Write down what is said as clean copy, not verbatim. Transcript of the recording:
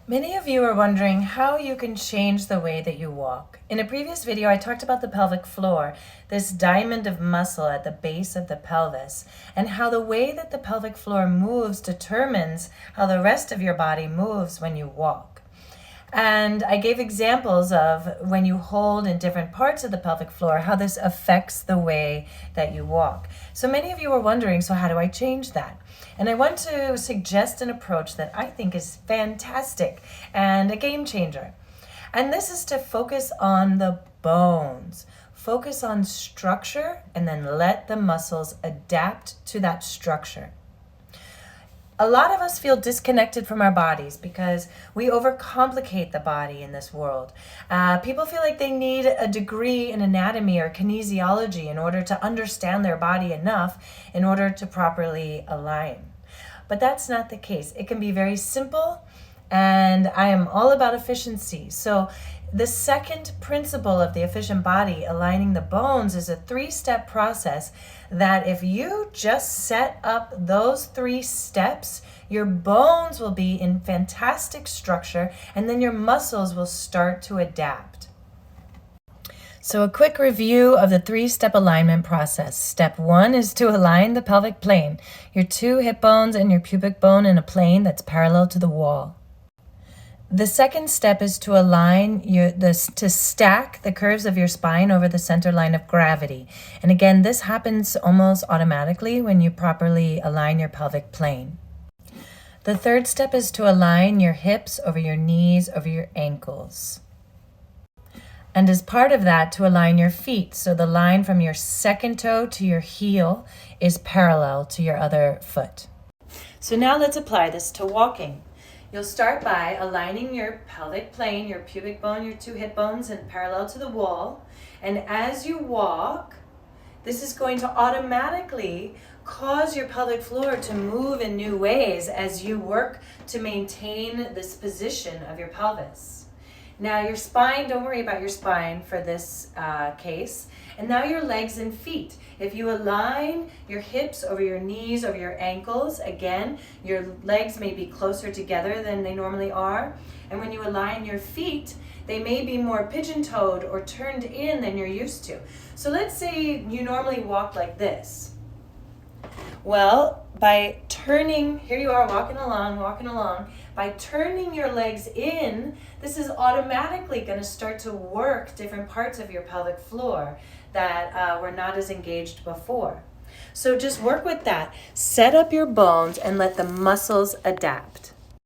Many of you are wondering how you can change the way that you walk. In a previous video, I talked about the pelvic floor, this diamond of muscle at the base of the pelvis, and how the way that the pelvic floor moves determines how the rest of your body moves when you walk. And I gave examples of when you hold in different parts of the pelvic floor, how this affects the way that you walk. So many of you are wondering, so how do I change that? And I want to suggest an approach that I think is fantastic and a game changer. And this is to focus on the bones. Focus on structure and then let the muscles adapt to that structure. A lot of us feel disconnected from our bodies because we overcomplicate the body in this world. People feel like they need a degree in anatomy or kinesiology in order to understand their body enough in order to properly align. But that's not the case. It can be very simple, and I am all about efficiency. So the second principle of the efficient body, aligning the bones, is a 3-step process that if you just set up those 3 steps, your bones will be in fantastic structure, and then your muscles will start to adapt. So a quick review of the 3-step alignment process. Step 1 is to align the pelvic plane, your 2 hip bones and your pubic bone in a plane that's parallel to the wall. The second step is to align to stack the curves of your spine over the center line of gravity. And again, this happens almost automatically when you properly align your pelvic plane. The third step is to align your hips over your knees, over your ankles. And as part of that, to align your feet. So the line from your second toe to your heel is parallel to your other foot. So now let's apply this to walking. You'll start by aligning your pelvic plane, your pubic bone, your 2 hip bones, and parallel to the wall. And as you walk, this is going to automatically cause your pelvic floor to move in new ways as you work to maintain this position of your pelvis. Now your spine, don't worry about your spine for this case. And now your legs and feet. If you align your hips over your knees, over your ankles, again, your legs may be closer together than they normally are. And when you align your feet, they may be more pigeon-toed or turned in than you're used to. So let's say you normally walk like this. Well, by turning, here you are walking along, by turning your legs in, this is automatically going to start to work different parts of your pelvic floor that were not as engaged before. So just work with that. Set up your bones and let the muscles adapt.